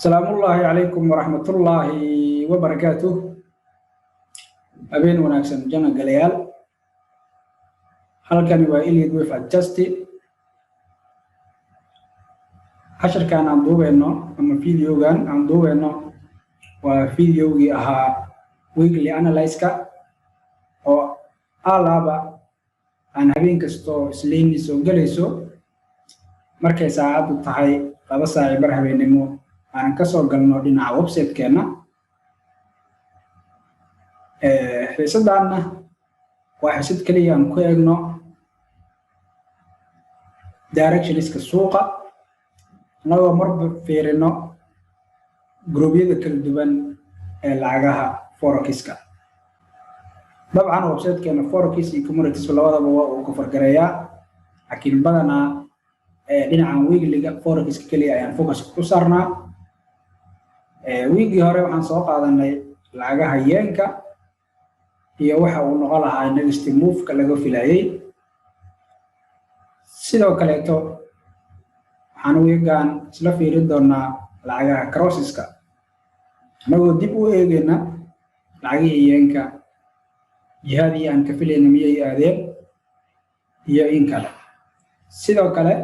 السلام الله عليكم ورحمة الله وبركاته. أبين وناكسن جنا قليال. هل كان يوائلي دويف أجستي؟ عشر كان عن دوبه إنه أما فيديو كان عن دوبه إنه وفيديو جي أها ويكلي أنالايسكا أو ألابا أنا هبين كستو سليني سو قليسو مركز ساعات الطحي لابا ساعي برهبين نمو aan ka soo galno dhinaca website-keena xiisadana waa xiisad kaliya aan ku eegno directionska suuqa anagoo marba fiirino gruubyada kala duwan ee lacagaha forex-ka dabcan website-keena forex iyo commodities labadaba waa uu ka fargareeyaa laakiin badanaa dhinacan weekly-ga forex-ka kaliya ayaan focus ku saarnaa wiigii hore waxaan soo qaadanay lacagaha yeenka iyo waxa uu noqon lahaa next move-ka laga filayay sidoo kaleeto waxaan wiigaan isla fiirin doonaa lacagaha crosseska anagoo dib u eegayna lacagihii yeenka jihadii aan ka filayna miyay aadeen iyo in kale sidoo kale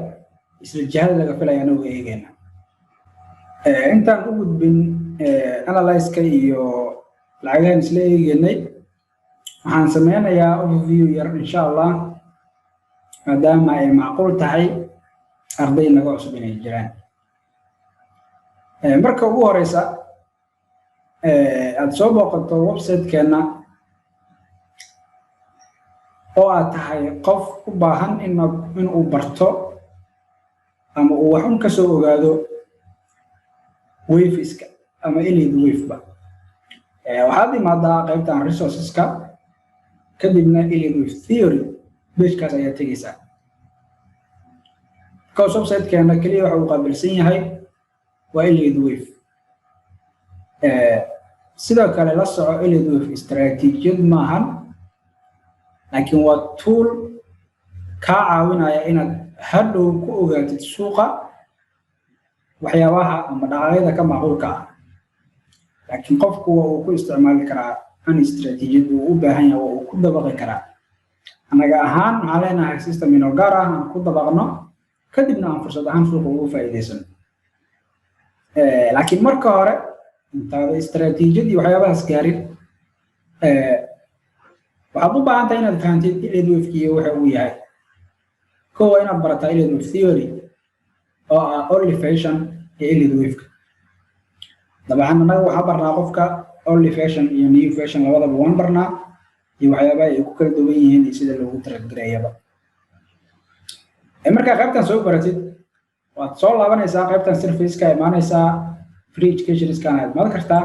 isla jihada laga filaya anagoo eegayna intaan u gudbin analyze-ka iyo lacagahan isla eegaynay waxaan sameynayaa overview yar insha Allah maadaama ay macquul tahay arday naga cusub inay jiraan marka ugu horeysa aad soo booqato website-keena oo aad tahay qof u baahan inuu barto ama uu wax un ka soo ogaado waveska ama elite wave-ba waxaad imaadaa qaybtan resourceska kadibna elite wave theory page-kaas ayaa tegaysaa because website-keena kaliya waxa uu qaabilsan yahay waa elite wave sidoo kale la soco elite wave istaraatiijiyad maahan laakiin waa tool kaa caawinaya inaad hadhow ku ogaatid suuqa waxyaabaha ama dhaqaaqyada ka macquulka ah laakiin qofku uu ku isticmaali karaa an istaraatiijiyad uu u baahan yahay oo uu ku dabaqi karaa anaga ahaan waxaan leenahay system inoo gaar ah aan ku dabaqno kadibna aan fursad ahaan suuqa ugu faa'iidaysano laakiin marka hore intaada istaraatiijiyadii waxyaabahaas gaarin waxaad u baahan tahay inaad fahantid elite wave-kiiyo waxa uu yahay kowa inaad barataa elite wave theory oo ah only fashion iyo elite wave-ka dabcan annaga waxaa barnaa qofka only fashion iyo new fashion labadaba waan barnaa iyo waxyaabaha ay ku kala duwan yihiin iyo sida loogu taragareeyaba markaa qaybtan soo baratid waad soo laabanaysaa qaybtan surface-ka imaanaysaa free education-iskaan aad imaan kartaa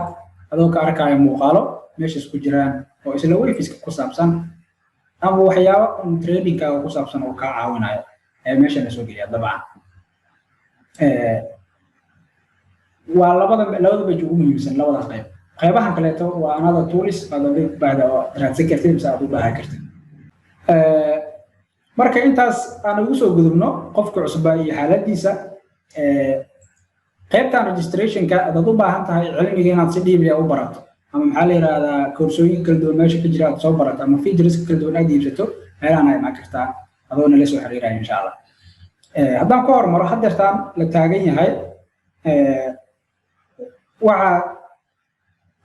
adoo ka arkaya muuqaalo meeshaas ku jiraan oo isla waveska ku saabsan ama waxyaabo trading-kaaga ku saabsan oo kaa caawinayo meeshana soo geliya dabcan waa labada page ugu muhiimsan labadaas qaybahan kaleeto waa another tools aad baahda oo raadsan kartid mise aad u baahan kartid marka intaas aan ugu soo gudubno qofka cusub iyo xaaladiisa qaybtan registration-ka aad u baahan tahay cilmiga inaad si dhiib ah u barato ama maxaa la yiraahdaa koorsooyin kala duwan meesha ka jira aad soo barato ama features kala duwan aad iibsato meelahan ay imaan kartaa adoo nala soo xiriiraya insha Allah haddaan ku hormaro haddeertaan la taagan yahay waxaa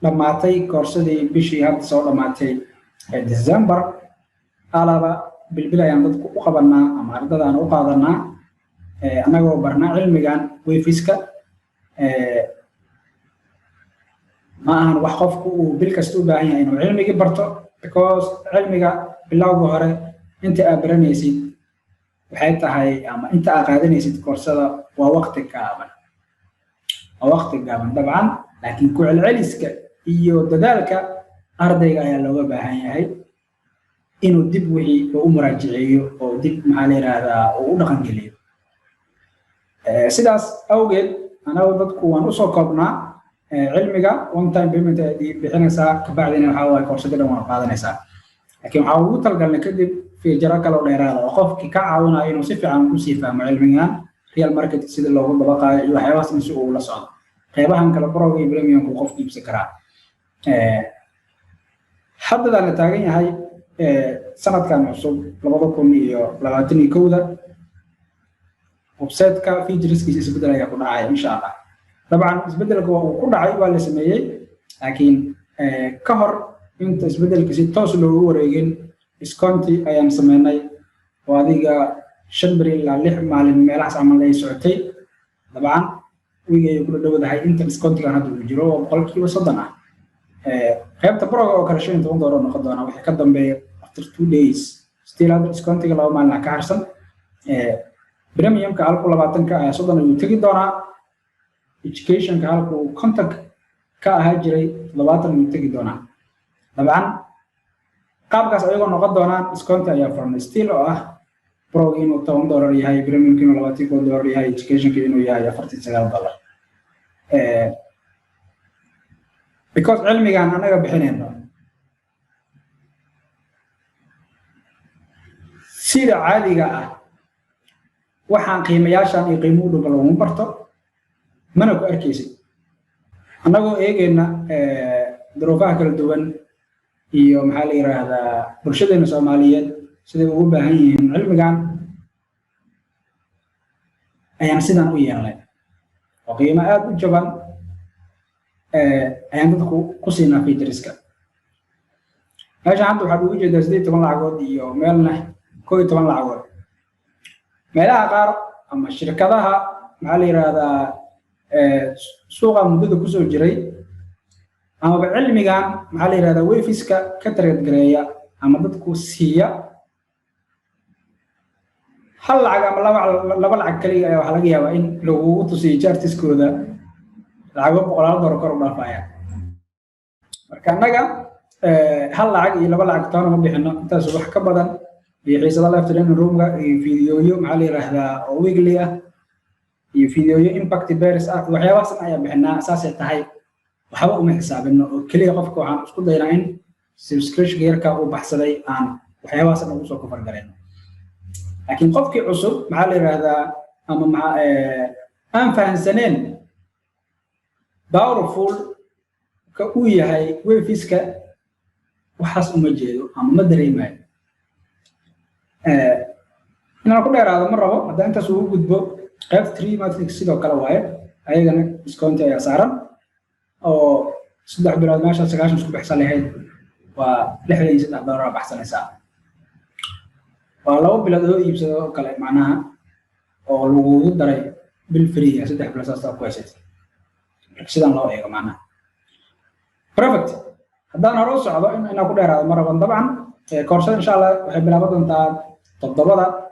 dhammaatay koorsadii bishii hadda soo dhammaatay December alaba bilbil ayaan dadku u qabanaa ama ardadaan u qaadanaa annagoo barnaa cilmigan waveska ma ahan wax qofku uu bil kasta u baahan yahay inuu cilmigii barto because cilmiga bilowga hore inta aad baranaysid waxay tahay ama inta aad qaadanaysid koorsada waa waqti gaaban dabcan laakiin ku celceliska iyo dadaalka ardayga ayaa looga baahan yahay inuu dib wixii u muraajaceeyo oo dib maxaa la yiraahdaa uu u dhaqan geliyo sidaas awgeed anagu dadku waan u soo koobnaa cilmiga one time payment ay bixinaysaa kabacdina waxa waaye koorsada dhan waan qaadanaysaa laakiin waxaa ugu talgalnay kadib feature kale oo dheeraad ah oo qofkii ka caawinaya inuu si fiican u sii fahmo cilmigan real market sida loogu dabaqaayo iyo waxyaabahaas si uu la socdo qaybahan kala Pro iyo Premium ku qof iibsan karaa hadda la taagan yahay sanadkan cusub 2021 website-ka featureskiisa isbedel ayaa ku dhacay insha Allah طبعا isbedelku uu ku dhacay waa la sameeyay laakiin ka hor inta isbedelka si toos loogu wareegin discounti ayaan sameynay oo adiga 5 bari ilaa 6 maalin meelahaas amal ay socotay طبعا wigay ku dhawadahay inta discountiga hadda uu jiro 30% ah qaybta Pro oo kala $15 noqon doona wixii ka dambeeya after 2 days still hadda discountiga laba maalin ka harsan Premium-ka 20 ayaa 30 ayuu tagi doonaa education-ka halku contact ka ahaa jiray 20 ayuu tagi doonaa طبعا qaabkaas ayagoo noqon doonaan discount ayaa furan still oo ah Pro inuu $10 yahay Premium-ka inuu $20 yahay education-ka inuu yahay $49 because cilmigan anaga bixinayno sida caadiga ah waxaan qiimayaashan iyo qiimo u dhow lagu barto mana ku arkaysid anagoo eegayna duruufaha kala duwan iyo maxaa la yiraahdaa bulshadeena Soomaaliyeed sida ugu baahan yihiin cilmigan ayaan sidan u yeelnay oo qiimo aad u jaban ayaan dadku ku siinaa featureska meesha hadda waxaad ugu jeedaa 18 lacagood iyo meelna 12 lacagood meelaha qaar ama shirkadaha maxaa la yiraahdaa suuqa muddada ku soo jiray ama cilmigan maxaa la yiraahdaa wayfiska ka trade gareeya ama dadku siiya hal lacag ama laba lacag kaliya ayaa waxa laga yaabaa in lagu tusiyo chartiskooda lacago $100 kor u dhaafaya marka anaga hal lacag iyo laba lacag toona ma bixino intaas wax ka badan iyo xiisada live training room-ga iyo fiidiyoyo maxaa la yiraahdaa oo weekly ah iyo fiidiyoyo impact bears ah waxyaabahaas ayaa bixinaa asaasay tahay waxba uma xisaabino oo kaliya qofka waxaan isku daynaa in subscription yarka uu baxsaday aan waxyaabahaas ugu soo kufar gareeno laakiin qofkii cusub maxaa la yiraahdaa ama aan fahansaneen powerful ka uu yahay wayfiska waxaas uma jeedo ama ma dareemayo inaan ku dheeraado ma rabo haddii intaas uu gudbo qayb 3 matrix sidoo kale waaye ayagana discount ayaa saaran oo 3 bilood meesha 9 isku baxsan lahayd waa $63 baxsanaysaa waa 2 bilood oo iibsado kale macnaha oo lagu daray bil free 3 bilood saas ku haysatay sidan loo eego macnaha perfect haddaan hore u socdo inaan ku dheeraado ma rabo dabcan koorsada insha Allah waxay bilaaban doontaa 7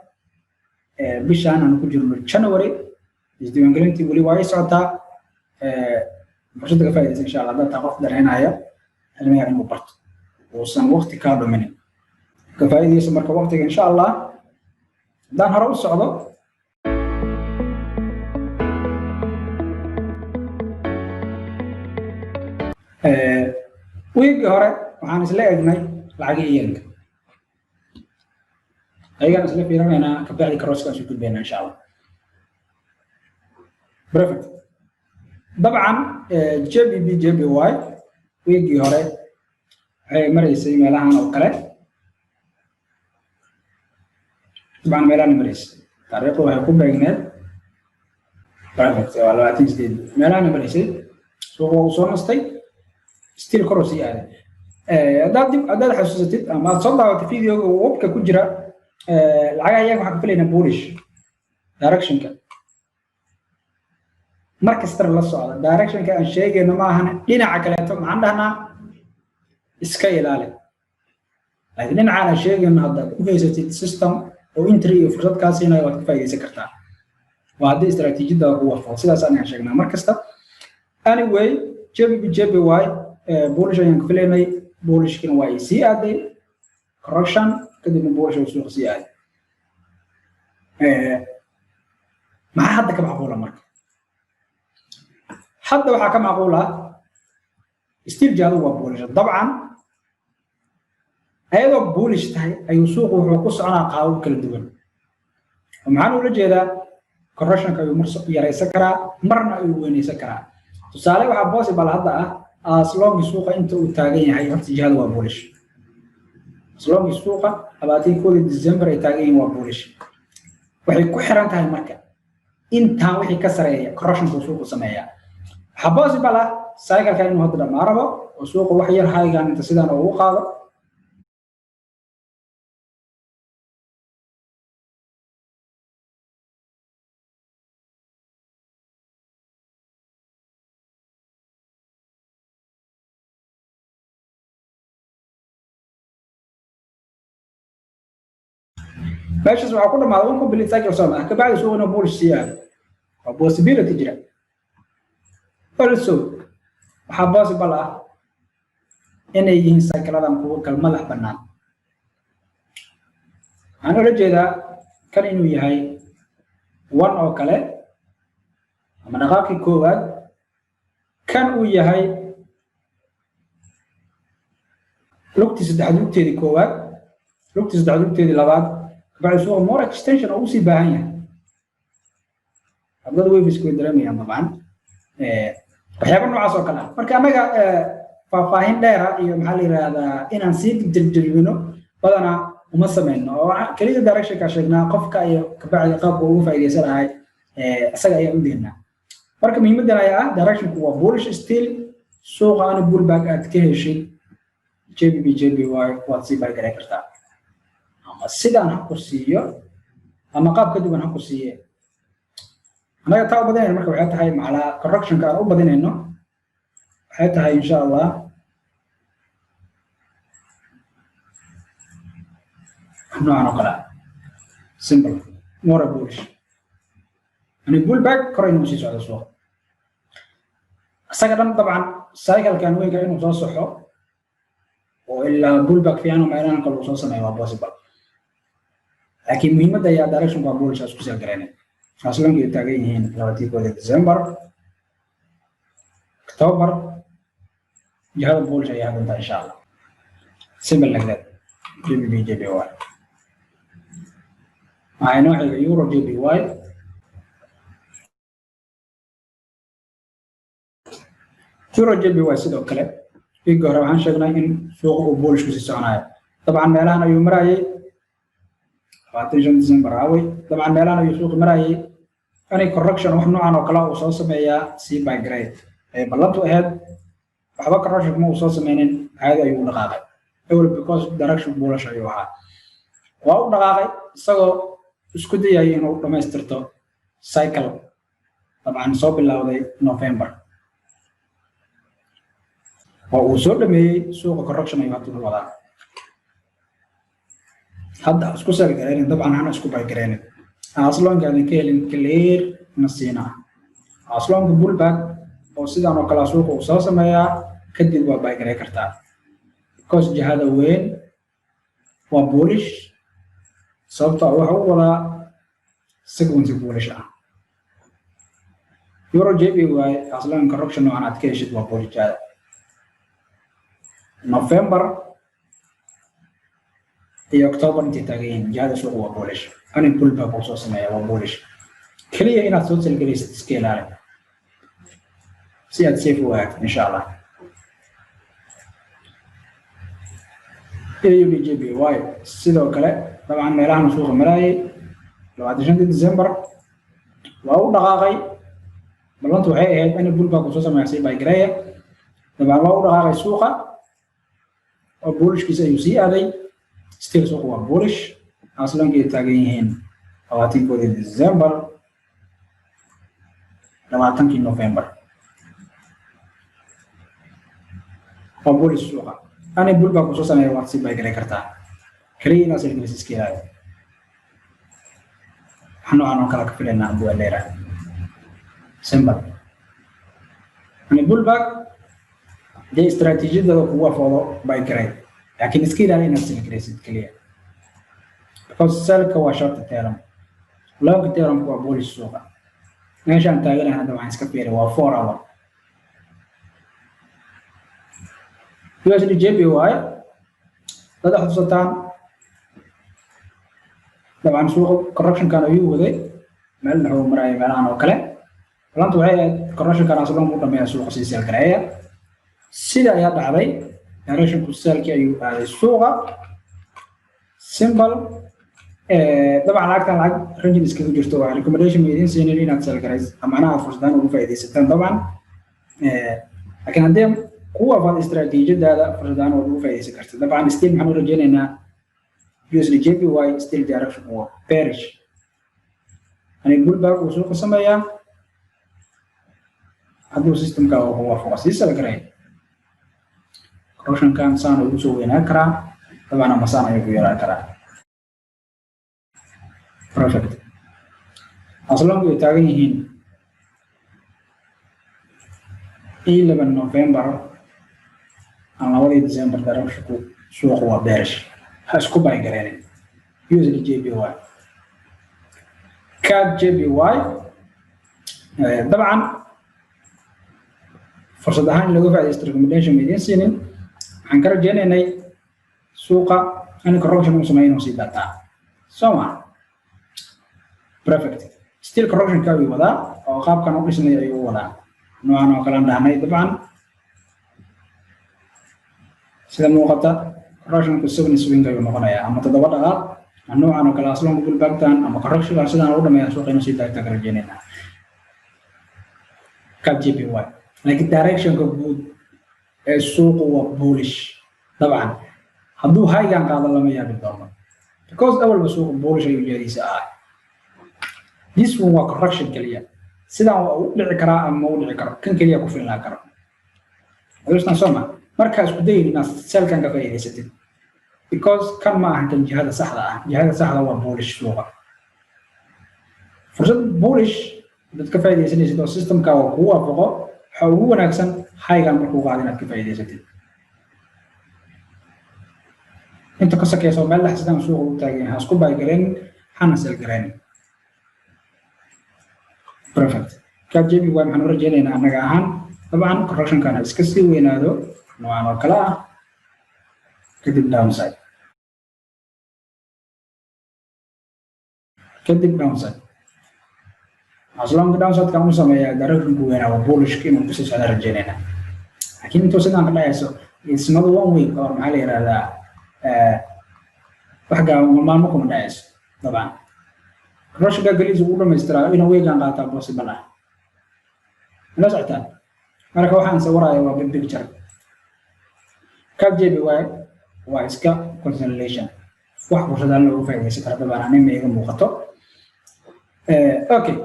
bishaan aan ku jirno January isdiiwaangelintii wali waa ay socotaa fursad ka faa'iideysan insha Allah dadka qof dareenaya cilmiga inuu barto uusan waqti ka dhumin ka faa'iideysan marka waqtiga insha Allah haddaan hore u socdo week hore waxaan isla eegnay lacag iyanka ayaan isla fiirinayna ka bixi cross-ka isku gudbeyna insha Allah perfect dabcan JBY week hore ay mareysay meelahan oo kale dabcan meelahan mareysay taariikhdu waxay ku beegneed perfect waa 28 meelahan mareysay soo nastay still cross yahay hadaad xasuusatid ama soo daawatay fiidiyoga webka ku jira lacagaha iyaga waxaan ka filaynaa bullish direction-ka markasta la socda direction-ka aan sheegayno ma ahan dhinaca kaleeto maxaan dhahnaa iska ilaali laakiin dhinaca aan sheegayno haddaad u haysatid system oo entry iyo fursad kaa siinayo waad ka faa'iideysan kartaa waa haddii istaraatiijiyadda ku waafaqo sidaas aan sheegnaa markasta anyway JBY bullish ayaan ka filaynay bullishkina waa ay sii aaday correction kadibna bullish uu suuq sii aaday maxaa hadda ka macquula marka hadda waxaa ka macquula still jaadu waa bullish dabcan ayadoo bullish tahay ayuu suuqu wuxuu ku soconaa qaabab kala duwan maxaan ula jeedaa correction-ka ayuu mar yaraysan karaa marna ayuu weynaysan karaa tusaale waxaa possible hadda as long suuqa inta uu taagan yahay horta jihada waa bullish as long suuqa 21 December ay taagan yihiin waa bullish waxay ku xiran tahay marka inta wixii ka sareeya correction suuqa sameeya waxaa possible cycle-ka inuu hadda dhamaarabo oo suuqa wax yar haygan inta sidaan ugu qaado meeshas waxaa ku dhamaaday one complete cycle soo ka bacdi suuqa inuu bullish siyaado waa possibility jira also waxaa possible inay yihiin cycle-adan kuwa kala madax bannaan waxaan ula jeedaa kan inuu yahay one oo kale ama dhaqaaqii koowaad kan uu yahay lugtii saddex lugteedii koowaad lugtii saddex lugteedii labaad kabacdi suuqa more extension oo usii baahan yahay abdada way isku dareemayaan dabcan waxyaaba noocaas oo kale marka anaga faahfaahin dheer iyo maxaa la yiraahdaa inaan sii jirjirino badana uma sameeyno oo kaliya direction ka sheegnaa qofka iyo kabacdi qaabka ugu faa'iideysan lahay isaga ayaa u deynaa marka muhiimadda ayaa direction ku waa bullish still suuqa aan pullback aad ka heshay JBY waad sii baagaray kartaa ama sidaan ha ku siiyo ama qaab ka duwan ha ku siiyo anaga taa badanayna marka waxay tahay macala correction ka aan u badinayno waxay tahay insha Allah noocan kala simple more bullish ani pullback korayna sii socdo suuqa asaga dhan dabcan cycle kan weyn ka inuu soo soxo oo ila pullback fiican oo meelahan kale soo sameeyo waa possible laakiin muhiimadda ayaa direction ka bullish isku soo gareynay aslan ay taagan yihiin 21 December October jihada bullish ayaa hadda insha Allah simple like that JBY I know euro JBY euro JBY sidoo kale iga hore waxaan sheegnay in suuqa uu bullish ku sii soconayo dabcan meelahan ayuu marayay 25 December away dabcan meelahan ayuu suuqa marayay ani correction wax noocan oo kala uu soo sameeyaa si by grade ballantu ahayd waxba correction ma uu soo sameeynin caadi ayuu dhaqaaqay awal because direction bullish ayuu ahaa waa uu dhaqaaqay isagoo isku dayay inuu dhamaystirto cycle dabcan soo bilowday November oo uu soo dhameeyay suuqa correction ayuu hadda wadaa hadda isku soo gaareen dabcan hana isku bay gaareen as long as ka helin clear nasiina as long pullback oo sidaan oo kala suuqa uu soo sameeyaa kadib waa bay gaarey kartaa because jihada weyn waa bullish sababtoo waxa uu wadaa sequence bullish euro JBY as long correction oo aan adkayshid waa bullish jihada November iyo October intii taageen jihada suuqa waa bullish ani pullback oo soo sameeyaa waa bullish kaliya inaad soo talgelaysid iska ilaali si aad safe u ahayd insha Allah JBY sidoo kale dabcan meelahan suuqa marayay 25 December waa uu dhaqaaqay ballantu waxay ahayd in pullback oo soo sameeyaa si by grade dabcan waa uu dhaqaaqay suuqa oo bullish kiisa ayuu sii aaday still suuqa waa bullish aslan ay taagan yihiin 21 December 20 November waa bullish suuqa ani pullback oo soo sameeyaa waa si bay garay kartaa kaliya inaad silgilis iska ilaali waxaan kala ka filaynaa abuu leeyahay simple ani pullback de istaraatiijiyada kuwa foodo bay garay laakiin iska ilaali inaad silgilisid kaliya because selka waa short term long term waa bullish suuqa meeshaan taaganahay hadda waxaan iska fiirin waa 4 hour USD JBY dad xasuusataan dabcan suuqa correction kan ayuu waday meel dhaxo maray meelahan oo kale balanta waxay correction kan aslan u dhameeyaa suuqa si seel gareeya sida ayaa dhacday direction ku seelkii ayuu aaday suuqa simple طبعا lacagtan lacag range iskaga jirto waa recommendation meedin siinay inaad seel gareys amaanaha fursadaan ugu faa'iideysataan طبعا laakiin haddii kuwa fad istiraatiijiyadaada fursadaan ugu faa'iideysan kartaa طبعا still maxaan rajaynaynaa USD JPY still direction waa bearish ani pullback uu suuqa sameeyaa hadduu systemka uu waafaqo si seel gareey correction kan saan ugu soo weynaan karaa طبعا masaan ayuu yeelan karaa perfect aslan way taagan yihiin 11 November aan 2 December directionku suuqa waa bearish ha isku bay gareeyeen USD JPY CAD JPY طبعا fursad ahaan lagu faa'iideysto recommendation meedin siinin waxaan ka rajaynaynay suuqa in correction uu sameeyo si data soma perfect still correction ka wada oo qaabkan u dhisnay ayuu wada noocan oo kala dhahnay dabcan sida muuqata correction ku 7 swing ayuu noqonayaa ama 7 dhaqaaq noocan oo kala aslan ku bulbaagtaan ama correction sidaan u dhameeyaa suuqa inuu si data ka rajaynayna ka JPY like direction ka guud ee suuqa waa bullish dabcan hadduu haygan qaado lama yaabi doono because awal suuqa bullish ayuu jeedisa this one waa correction kaliya sidaan uu dhici karaa ama uu dhici karo kan kaliya ku filan karo ayuusna soma marka isku day inaad selkan ka faa'iideysatid because kan ma ahan kan jihada saxda waa bullish suuqa fursad bullish dadka faa'iideysanaysid oo systemka waa ku waafaqo waxa ugu wanaagsan haygan markuu qaado inaad ka faa'iideysatid inta ka sakayso meel la xisaan suuqa u taagan ha isku bay galeen hana sel galeen perfect ka JPY waxaan rajaynaynaa anaga ahaan طبعا correction kan iska sii weynaado noocan oo kala ah kadib downside aslan downside kan uu sameeyaa direction ku weynaa waa bullish inuu ku sii socdo rajaynaynaa laakiin intuu sidaan ka dhacayso it's not one week or maxaa la yiraahdaa wax maalmo kuma dhacayso طبعا correction ka galiis uu dhameystiraa inuu weegan qaataa possible ah la socotaan marka waxaan sawirayaa waa big picture ka JPY waa iska consolidation wax fursadaha loogu faa'iideysan karo dabcan anima iga muuqato okay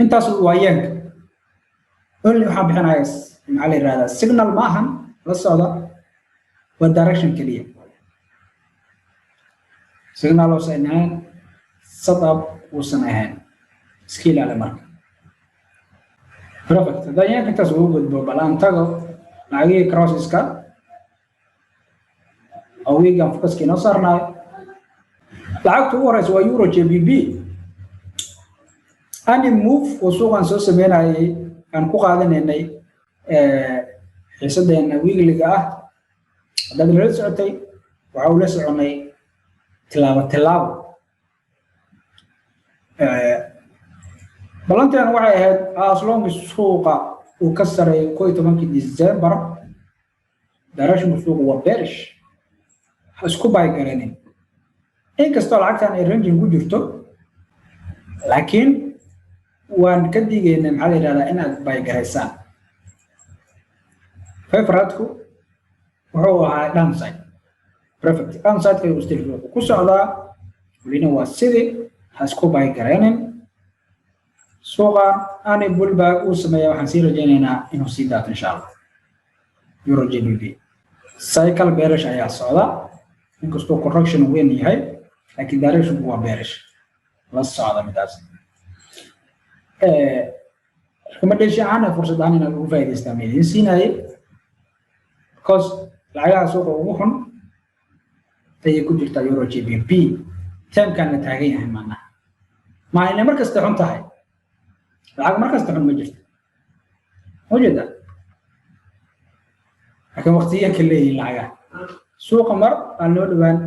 intaas waa yank only waxa bixinaya maxaa la yiraahdaa signal ma ahan la socda waa direction kaliya signal oo saynaan setup uusan ahayn skill ala marka perfect dayanka intaas ugu gudbo balan tago lacagii crosseska oo wiigan focuska inoo saarnay lacagtu ugu horeysa waa euro JBP ani move oo suuqan soo sameynayay aan ku qaadanaynay xiisadeena weekliga ah hadda la socotay waxa uu la soconay tilaabo balantan waxay ahayd as long as suuqa uu ka sareeyo 11 December direction suuqa waa bearish isku bay garanin inkastoo lacagtan ay range ku jirto laakiin waan ka digaynaa maxaa la yiraahdaa inaad bay garaysaan favoriteku wuxuu ahaa downside perfect downside ka uu still ku socdaa waliina waa sidii ha isku bay garanin suuqa ani pullback uu sameeyaa waxaan sii rajaynaynaa inuu sii daato insha Allah euro JPY cycle bearish ayaa socda inkastoo correction weyn yahay laakiin direction waa bearish la socda midaas recommendation ana fursadahan inaad ugu faa'iideystaan meedin siinayay because lacagaha suuqa ugu xun ay ku jirta euro JPY time-kan la taagan yahay maana ma ina markasta xun tahay lacag markasta xun ma jirto wajida laakiin waqtiga kale ee lacagaha suuqa mar aan loo dhawaan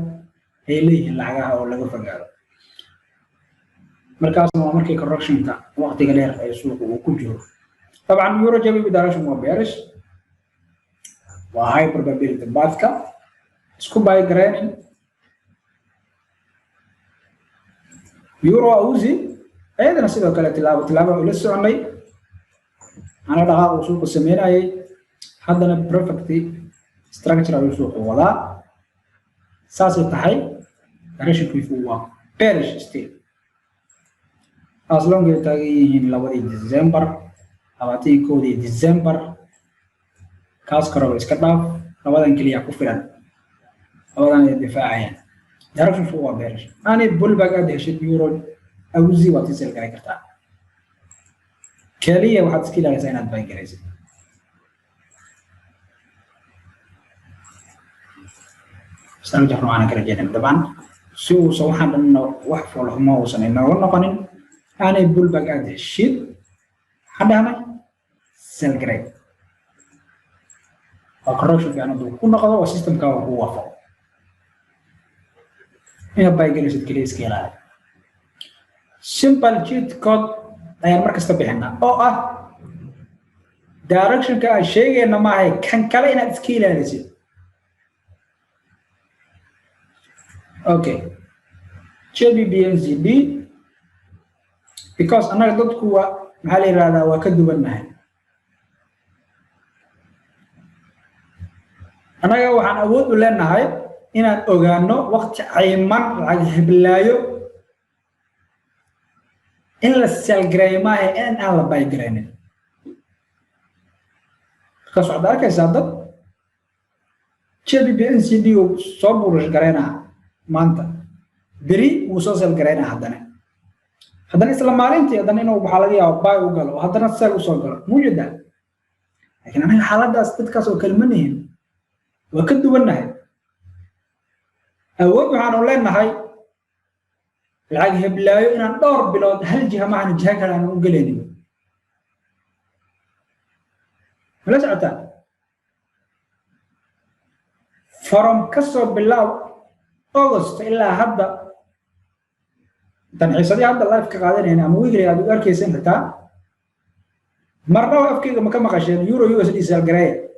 ay leeyihiin lacagaha oo laga fogaado markaasna waa markii correctionka waqtiga dheer ee suuqa uu ku jiro طبعا euro jb direction waa bearish waa high probability pathka isku buy gareenin euro auzi ayadana sidoo kale tilaabo ula soconay ana dhaqaaq uu suuqa sameynayay haddana perfect structure ayuu suuqa wadaa saasay tahay directionkiisu waa bearish still as long as taagan yihiin 2 December 21 December kaas karo iska dhaaf labadan kaliya ku filan labadan ay difaacayaan direction waa bearish ani bullback aad heshay euro auzi waa tisel garay kartaa kaliya waxaad iska ilaalinaysaa inaad buy garaysid سنرجع معنا كرجال طبعا سو صوحنا إنه وحفظ الحماة وصلنا ونقنن أنا بقول بقى هذا الشيء حدا ما سيل جري أقرأ شو يعني دو كنا قضاء والسيستم كوا هو وفق هنا باي جلسة كليس كلا simple cheat code أي مركز تبعنا أو direction كشيء إنه ما هي كان كلا إن تسكيل هذا الشيء okay JBBNZB because أنا ضد قوة محلي هذا وكذب النهي أنا جوا عن أود ولا النهاية إن أوجانو وقت عيمان على بلايو إن السلجري ما هي إن على بايجرين خاصة ذلك يصدق JBBNZB وصبر جرينا maanta beri uu soo sel gareynaa haddana isla maalintii haddana inuu waxaa laga yaabo buy u galo haddana sell u soo galo mujida laakiin anaga xaaladaas dadkaas oo kale ma nihin waa ka duwannahay awood waxaanu leenahay lacag heblaayo inaan dhowr bilood hal jiha maahan jiha kale aan u gelaynin mala socotaa from kasoo bilaab August إلا هذا تنحسدي هذا اللايف كقاعدين هنا مو يجري هذا يقول كيسين حتى مرة وقف كذا مكان مقاشين يورو يو اس دي سال جراية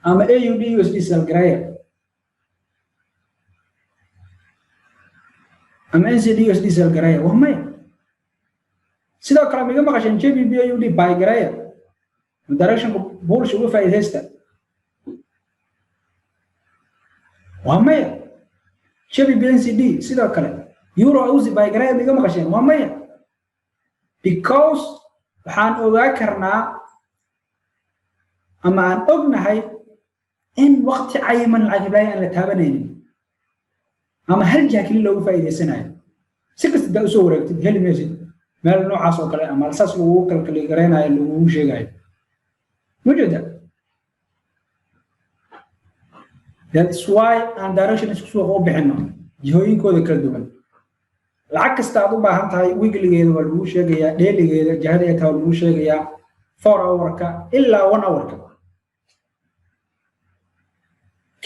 أما اي يو دي يو اس دي سال جراية أما ان سي دي يو اس دي سال جراية وهم سيدا كلام مكان مقاشين جي بي بي يو دي باي جراية الدايركشن بول شو فايدة هستا وهمية شبي BNCD سيدا كله يورو أوزي بايجرايا بيجا مقاشين وهمية because وحان أذكرنا أما أن أبنى هاي إن وقت عيمن العجبايا أن لتابنين أما هل جاك اللي لو فايدة سنة سكت دا صورة تدي هل ميزي مال نوع عصو كله أما الأساس هو كل جرينا اللي هو شيء جاي موجودة That's why and direction is so هو بحنا جهوين كود كردوبن العكس تعطوا بهم تاي weekly جيد ولا شيء جيا daily جيد جهرية تاو ولا شيء جيا 4 hour كا إلا 1 hour كا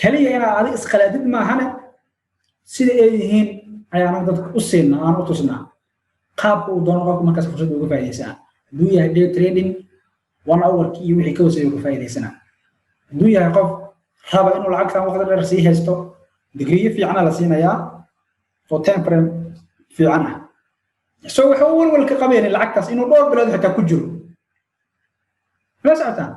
كلي أنا هذه إسقالات ما هنا سيد أيهين أنا ضد أصلنا أنا أتصلنا قاب ودونغاك ما كسر فرصة يوقف أي سنة دويا day trading 1 hour كي يوحي كوسة يوقف أي سنة دويا قف هذا إنه العكس عن وقت الرسيه هستو دقيقة في عنا لسينايا فوتين فريم في عنا سو حول والكقبين العكس إنه دور بلاد حتى كجرو لا ساعتان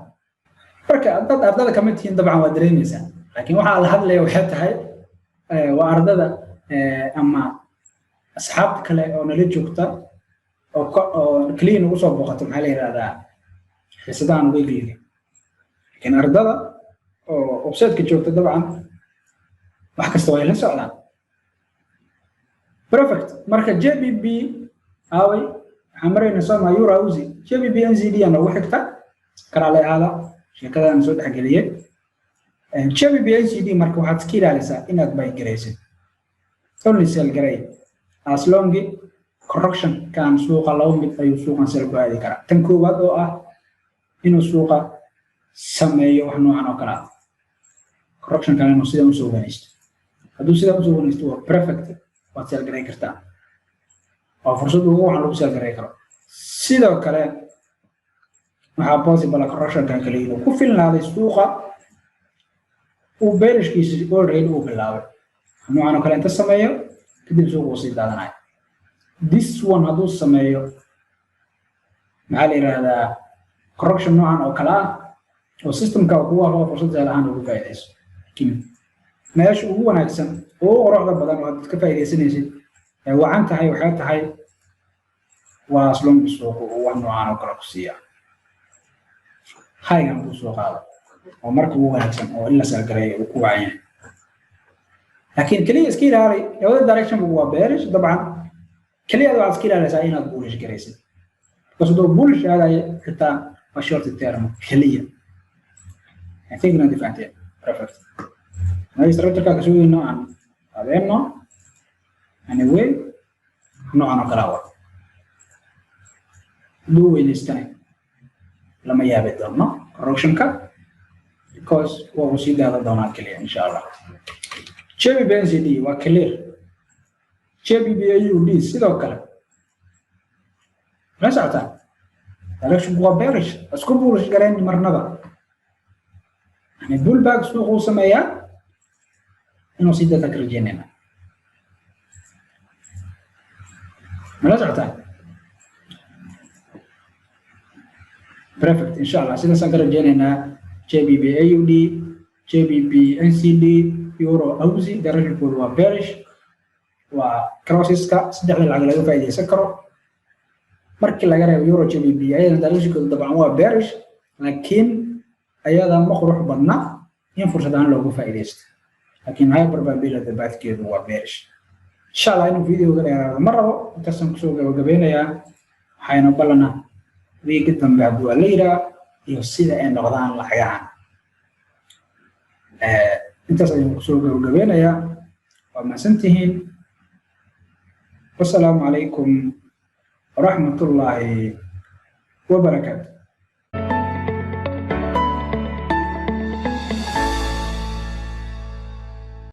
بركة أرضا كمتين طبعا ودرين إنسان لكن وحا على هذا اللي وحدت هاي وأرضا أما أصحاب كلا أو نليد جوكتا أو كلين وصوب وقتهم عليه هذا حسدان ويقلي لكن أرضا وبسيط كجوكتا طبعا وحكست ويلا سعودان بيرفكت مركز جي بي بي هاوي حمرين نسمى يورو أوزي جي بي بي NZD أنا وحكتا كر على هذا شركة نسود حقيقية جي بي بي NZD مركز واحد سكيل على سا إنك باي جريسي only sell جري as long correction كان سوق اللون أي سوق سيل بهذه كرا تنكو وضع إنه سوق سميه وحنو عنو كرا correction كان إنه سيدا مسوغنيست هدو سيدا مسوغنيست هو perfect واتسال جري كرتا oo fursad ugu waxaan lagu saalgaray karo sidoo kale waxaa possible corruption-ka kale inuu ku filnaaday suuqa uu beerishkiisa already uu bilaabay noocan oo kale inta sameeyo kadib suuqa uu sii daadanayo this one hadduu sameeyo maxaa la yidhaahdaa corruption noocan oo kale ah oo systemka kugu habo fursad sahal ahaan ugu faa'iidayso meesha ugu wanaagsan oo quruxda badan oo aad ka faa'iidaysanaysid ee wacan tahay waxay tahay waa aslon suuqa oo wax noocan oo kale ku siiya haygan ku soo qaado oo marka ugu wanaagsan oo in la saalgaray uu ku wacan yahay laakiin kaliya iska ilaali labada direction waa bearish dabcan kaliya waxaad iska ilaalaysaa inaad bullish garaysid kasoo bullish aad xitaa waa short term kaliya I think not different. Perfect. Now is structure ka kasoo ino aan adeeno anyway no ano kalawa do weynistay lama yaabi doono corruption ka because waa uu sii daada doonaa kaliya insha Allah JBBNCD waa clear JBBAUD sidoo kale la socota direction waa bearish isku bullish gareyn marnaba يعني bullback سوق سمايا إنه سيدة تكرجيننا ملاحظة perfect إن شاء الله سيدة تكرجيننا JBBAUD JBBNCD يورو أوزي درجة الكل وبيرش وكروسيسكا سيدة العقل فايدة سكرو مركل لغير يورو JBB أيضا درجة الكل طبعا هو بيرش لكن أيضا مخروح بدنا ينفرش دان لوجو فايدست لكن هاي probability بعد كده هو بيرش إن شاء الله إنه فيديو غير مرة تسمع سوق وجبينا يا حين بلنا ذي جدا بعد الليلة يوصل إن غضان الحياة أنت سوق سوق وجبينا يا وما سنتهين والسلام عليكم ورحمة الله وبركاته.